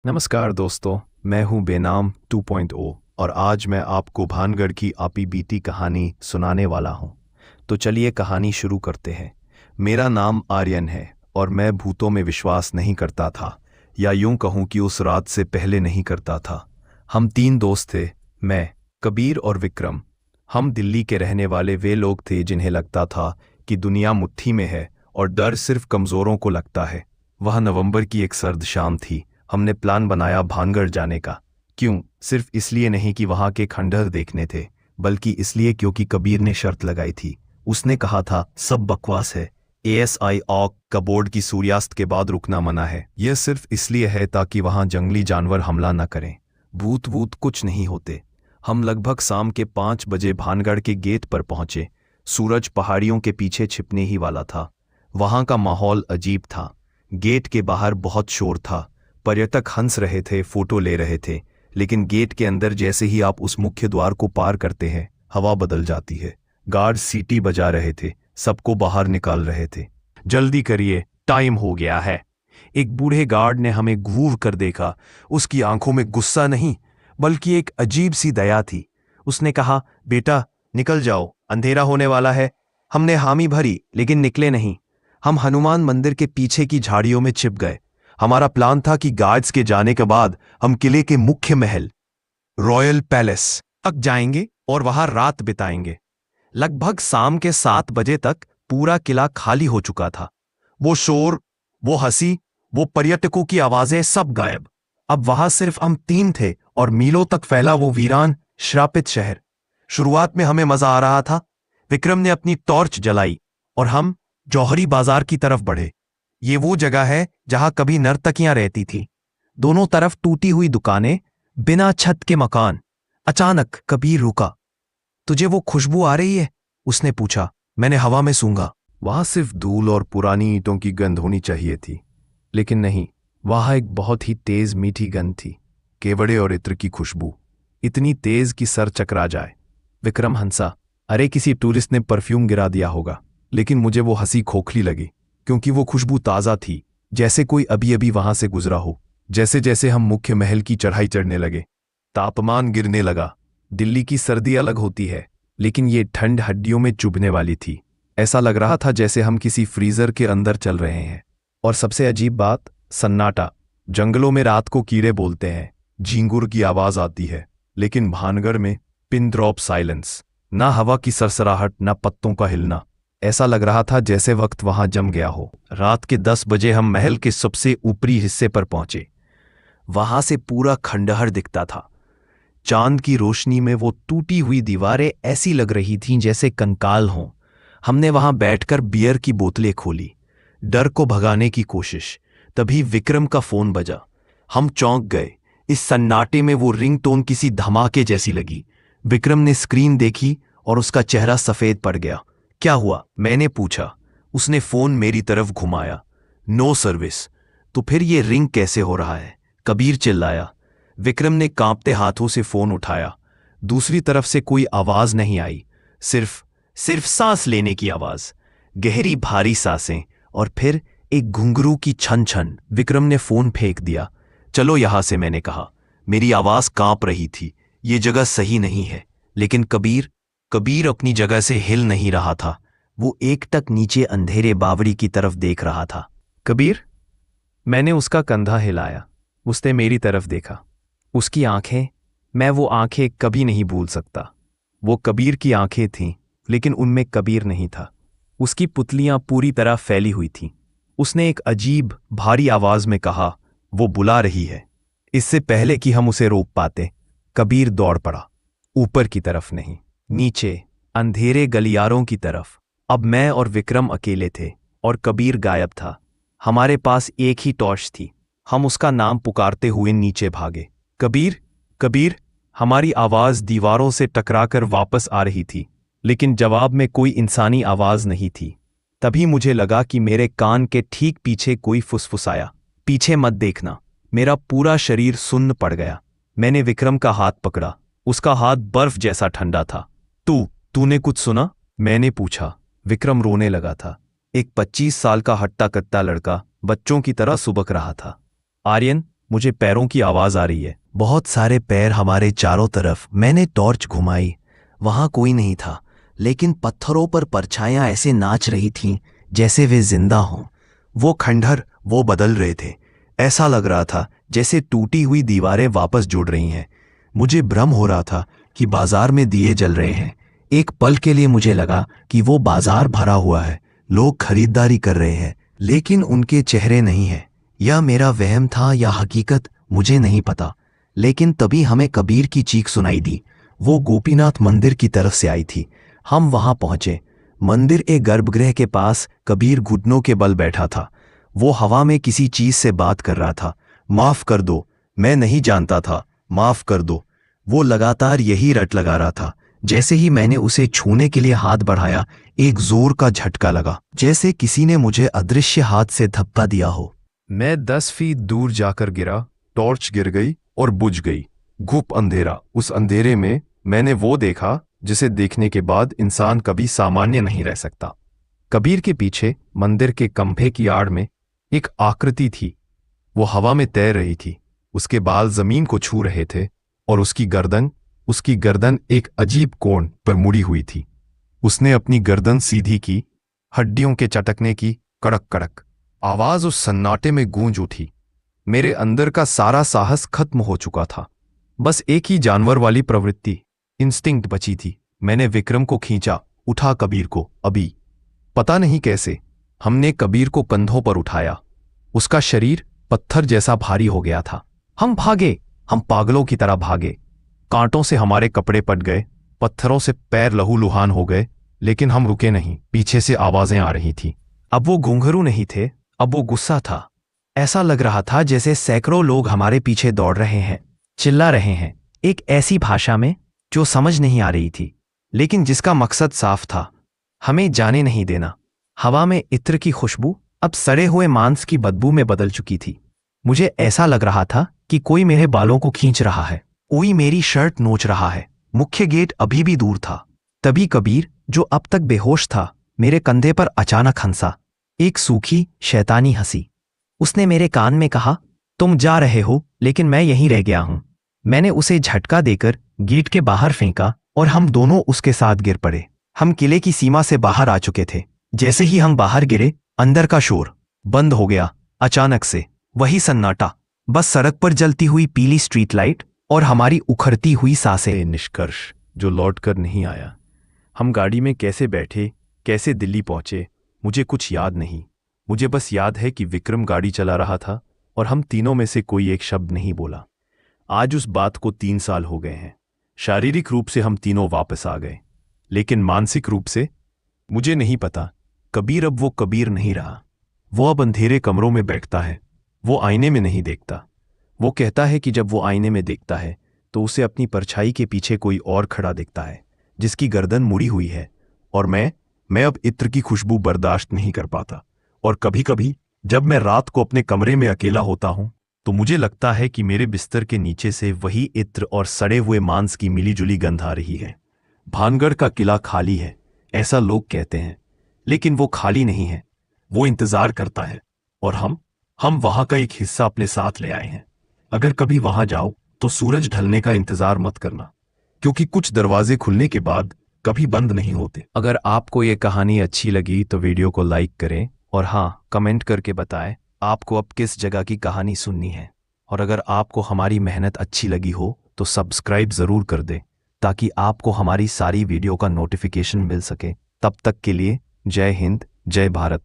नमस्कार दोस्तों, मैं हूं बेनाम 2.0 और आज मैं आपको भानगढ़ की आपी बीती कहानी सुनाने वाला हूं। तो चलिए कहानी शुरू करते हैं। मेरा नाम आर्यन है और मैं भूतों में विश्वास नहीं करता था, या यूं कहूं कि उस रात से पहले नहीं करता था। हम तीन दोस्त थे, मैं, कबीर और विक्रम। हम दिल्ली के रहने वाले वे लोग थे जिन्हें लगता था कि दुनिया मुट्ठी में है और डर सिर्फ कमज़ोरों को लगता है। वह नवंबर की एक सर्द शाम थी। हमने प्लान बनाया भानगढ़ जाने का। क्यों? सिर्फ इसलिए नहीं कि वहां के खंडहर देखने थे, बल्कि इसलिए क्योंकि कबीर ने शर्त लगाई थी। उसने कहा था, सब बकवास है, एएसआई ऑक का बोर्ड की सूर्यास्त के बाद रुकना मना है। यह सिर्फ इसलिए है ताकि वहां जंगली जानवर हमला न करें। भूत वूत कुछ नहीं होते। हम लगभग शाम के 5 बजे भानगढ़ के गेट पर पहुंचे। सूरज पहाड़ियों के पीछे छिपने ही वाला था। वहां का माहौल अजीब था। गेट के बाहर बहुत शोर था। पर्यटक हंस रहे थे, फोटो ले रहे थे। लेकिन गेट के अंदर जैसे ही आप उस मुख्य द्वार को पार करते हैं, हवा बदल जाती है। गार्ड सीटी बजा रहे थे, सबको बाहर निकाल रहे थे। जल्दी करिए, टाइम हो गया है। एक बूढ़े गार्ड ने हमें घूर कर देखा। उसकी आंखों में गुस्सा नहीं, बल्कि एक अजीब सी दया थी। उसने कहा, बेटा निकल जाओ, अंधेरा होने वाला है। हमने हामी भरी, लेकिन निकले नहीं। हम हनुमान मंदिर के पीछे की झाड़ियों में छिप गए। हमारा प्लान था कि गार्ड्स के जाने के बाद हम किले के मुख्य महल, रॉयल पैलेस तक जाएंगे और वहां रात बिताएंगे। लगभग शाम के 7 बजे तक पूरा किला खाली हो चुका था। वो शोर, वो हंसी, वो पर्यटकों की आवाजें सब गायब। अब वहां सिर्फ हम तीन थे और मीलों तक फैला वो वीरान, श्रापित शहर। शुरुआत में हमें मजा आ रहा था। विक्रम ने अपनी टॉर्च जलाई और हम जौहरी बाजार की तरफ बढ़े। ये वो जगह है जहां कभी नर्तकियां रहती थी। दोनों तरफ टूटी हुई दुकानें, बिना छत के मकान। अचानक कबीर रुका। तुझे वो खुशबू आ रही है? उसने पूछा। मैंने हवा में सूंघा। वहां सिर्फ धूल और पुरानी ईंटों की गंध होनी चाहिए थी, लेकिन नहीं, वहां एक बहुत ही तेज मीठी गंध थी। केवड़े और इत्र की खुशबू, इतनी तेज कि सर चकरा जाए। विक्रम हंसा। अरे किसी टूरिस्ट ने परफ्यूम गिरा दिया होगा। लेकिन मुझे वो हंसी खोखली लगी, क्योंकि वो खुशबू ताज़ा थी, जैसे कोई अभी अभी वहां से गुजरा हो। जैसे जैसे हम मुख्य महल की चढ़ाई चढ़ने लगे, तापमान गिरने लगा। दिल्ली की सर्दी अलग होती है, लेकिन ये ठंड हड्डियों में चुभने वाली थी। ऐसा लग रहा था जैसे हम किसी फ्रीजर के अंदर चल रहे हैं। और सबसे अजीब बात, सन्नाटा। जंगलों में रात को कीड़े बोलते हैं, झींगुर की आवाज आती है, लेकिन भानगढ़ में पिन ड्रॉप साइलेंस। ना हवा की सरसराहट, ना पत्तों का हिलना। ऐसा लग रहा था जैसे वक्त वहां जम गया हो। रात के 10 बजे हम महल के सबसे ऊपरी हिस्से पर पहुंचे। वहां से पूरा खंडहर दिखता था। चांद की रोशनी में वो टूटी हुई दीवारें ऐसी लग रही थीं जैसे कंकाल हों। हमने वहां बैठकर बियर की बोतलें खोली, डर को भगाने की कोशिश। तभी विक्रम का फोन बजा। हम चौंक गए। इस सन्नाटे में वो रिंगटोन किसी धमाके जैसी लगी। विक्रम ने स्क्रीन देखी और उसका चेहरा सफेद पड़ गया। क्या हुआ? मैंने पूछा। उसने फोन मेरी तरफ घुमाया। No service. तो फिर ये रिंग कैसे हो रहा है? कबीर चिल्लाया। विक्रम ने कांपते हाथों से फोन उठाया। दूसरी तरफ से कोई आवाज नहीं आई, सिर्फ सांस लेने की आवाज। गहरी भारी सांसें और फिर एक घुंघरू की छन छन। विक्रम ने फोन फेंक दिया। चलो यहां से, मैंने कहा। मेरी आवाज कांप रही थी। ये जगह सही नहीं है। लेकिन कबीर अपनी जगह से हिल नहीं रहा था। वो एकटक नीचे अंधेरे बावड़ी की तरफ देख रहा था। कबीर? मैंने उसका कंधा हिलाया। उसने मेरी तरफ देखा। उसकी आंखें, मैं वो आंखें कभी नहीं भूल सकता। वो कबीर की आंखें थीं, लेकिन उनमें कबीर नहीं था। उसकी पुतलियां पूरी तरह फैली हुई थीं। उसने एक अजीब भारी आवाज में कहा, वो बुला रही है। इससे पहले कि हम उसे रोक पाते, कबीर दौड़ पड़ा। ऊपर की तरफ नहीं, नीचे, अंधेरे गलियारों की तरफ। अब मैं और विक्रम अकेले थे और कबीर गायब था। हमारे पास एक ही टॉर्च थी। हम उसका नाम पुकारते हुए नीचे भागे। कबीर, कबीर! हमारी आवाज दीवारों से टकराकर वापस आ रही थी, लेकिन जवाब में कोई इंसानी आवाज नहीं थी। तभी मुझे लगा कि मेरे कान के ठीक पीछे कोई फुसफुसाया, पीछे मत देखना। मेरा पूरा शरीर सुन्न पड़ गया। मैंने विक्रम का हाथ पकड़ा। उसका हाथ बर्फ जैसा ठंडा था। तूने कुछ सुना? मैंने पूछा। विक्रम रोने लगा था। एक 25 साल का हट्टा कट्टा लड़का बच्चों की तरह सुबक रहा था। आर्यन, मुझे पैरों की आवाज आ रही है। बहुत सारे पैर हमारे चारों तरफ। मैंने टॉर्च घुमाई। वहां कोई नहीं था, लेकिन पत्थरों पर परछाइयां ऐसे नाच रही थीं जैसे वे जिंदा हों। वो खंडहर, वो बदल रहे थे। ऐसा लग रहा था जैसे टूटी हुई दीवारें वापस जुड़ रही हैं। मुझे भ्रम हो रहा था कि बाजार में दिए जल रहे हैं। एक पल के लिए मुझे लगा कि वो बाजार भरा हुआ है, लोग खरीदारी कर रहे हैं, लेकिन उनके चेहरे नहीं हैं। यह मेरा वहम था या हकीकत, मुझे नहीं पता। लेकिन तभी हमें कबीर की चीख सुनाई दी। वो गोपीनाथ मंदिर की तरफ से आई थी। हम वहां पहुंचे। मंदिर एक गर्भगृह के पास कबीर घुटनों के बल बैठा था। वो हवा में किसी चीज से बात कर रहा था। माफ कर दो, मैं नहीं जानता था, माफ कर दो। वो लगातार यही रट लगा रहा था। जैसे ही मैंने उसे छूने के लिए हाथ बढ़ाया, एक जोर का झटका लगा, जैसे किसी ने मुझे अदृश्य हाथ से धप्पा दिया हो। मैं 10 फीट दूर जाकर गिरा। टॉर्च गिर गई और बुझ गई। घुप अंधेरा। उस अंधेरे में मैंने वो देखा जिसे देखने के बाद इंसान कभी सामान्य नहीं रह सकता। कबीर के पीछे मंदिर के खंभे की आड़ में एक आकृति थी। वो हवा में तैर रही थी। उसके बाल जमीन को छू रहे थे और उसकी गर्दन एक अजीब कोण पर मुड़ी हुई थी। उसने अपनी गर्दन सीधी की। हड्डियों के चटकने की कड़क कड़क आवाज उस सन्नाटे में गूंज उठी। मेरे अंदर का सारा साहस खत्म हो चुका था। बस एक ही जानवर वाली प्रवृत्ति, इंस्टिंक्ट बची थी। मैंने विक्रम को खींचा, उठा कबीर को। अभी पता नहीं कैसे हमने कबीर को कंधों पर उठाया। उसका शरीर पत्थर जैसा भारी हो गया था। हम भागे, हम पागलों की तरह भागे। कांटों से हमारे कपड़े पट गए, पत्थरों से पैर लहूलुहान हो गए, लेकिन हम रुके नहीं। पीछे से आवाजें आ रही थी। अब वो घुंघरू नहीं थे, अब वो गुस्सा था। ऐसा लग रहा था जैसे सैकड़ों लोग हमारे पीछे दौड़ रहे हैं, चिल्ला रहे हैं, एक ऐसी भाषा में जो समझ नहीं आ रही थी, लेकिन जिसका मकसद साफ था, हमें जाने नहीं देना। हवा में इत्र की खुशबू अब सड़े हुए मांस की बदबू में बदल चुकी थी। मुझे ऐसा लग रहा था कि कोई मेरे बालों को खींच रहा है, कोई मेरी शर्ट नोच रहा है। मुख्य गेट अभी भी दूर था। तभी कबीर, जो अब तक बेहोश था, मेरे कंधे पर अचानक हंसा। एक सूखी शैतानी हंसी। उसने मेरे कान में कहा, तुम जा रहे हो, लेकिन मैं यहीं रह गया हूं। मैंने उसे झटका देकर गेट के बाहर फेंका और हम दोनों उसके साथ गिर पड़े। हम किले की सीमा से बाहर आ चुके थे। जैसे ही हम बाहर गिरे, अंदर का शोर बंद हो गया। अचानक से वही सन्नाटा, बस सड़क पर जलती हुई पीली स्ट्रीट लाइट और हमारी उखड़ती हुई सांसें। निष्कर्ष जो लौट कर नहीं आया। हम गाड़ी में कैसे बैठे, कैसे दिल्ली पहुंचे, मुझे कुछ याद नहीं। मुझे बस याद है कि विक्रम गाड़ी चला रहा था और हम तीनों में से कोई एक शब्द नहीं बोला। आज उस बात को 3 साल हो गए हैं। शारीरिक रूप से हम तीनों वापस आ गए, लेकिन मानसिक रूप से मुझे नहीं पता। कबीर अब वो कबीर नहीं रहा। वो अब अंधेरे कमरों में बैठता है। वो आईने में नहीं देखता। वो कहता है कि जब वो आईने में देखता है तो उसे अपनी परछाई के पीछे कोई और खड़ा दिखता है, जिसकी गर्दन मुड़ी हुई है। और मैं अब इत्र की खुशबू बर्दाश्त नहीं कर पाता। और कभी कभी जब मैं रात को अपने कमरे में अकेला होता हूं, तो मुझे लगता है कि मेरे बिस्तर के नीचे से वही इत्र और सड़े हुए मांस की मिलीजुली गंध आ रही है। भानगढ़ का किला खाली है, ऐसा लोग कहते हैं, लेकिन वो खाली नहीं है। वो इंतजार करता है, और हम वहां का एक हिस्सा अपने साथ ले आए हैं। अगर कभी वहां जाओ तो सूरज ढलने का इंतजार मत करना, क्योंकि कुछ दरवाजे खुलने के बाद कभी बंद नहीं होते। अगर आपको ये कहानी अच्छी लगी तो वीडियो को लाइक करें, और हाँ, कमेंट करके बताएं आपको अब किस जगह की कहानी सुननी है। और अगर आपको हमारी मेहनत अच्छी लगी हो तो सब्सक्राइब ज़रूर कर दें, ताकि आपको हमारी सारी वीडियो का नोटिफिकेशन मिल सके। तब तक के लिए जय हिंद, जय भारत।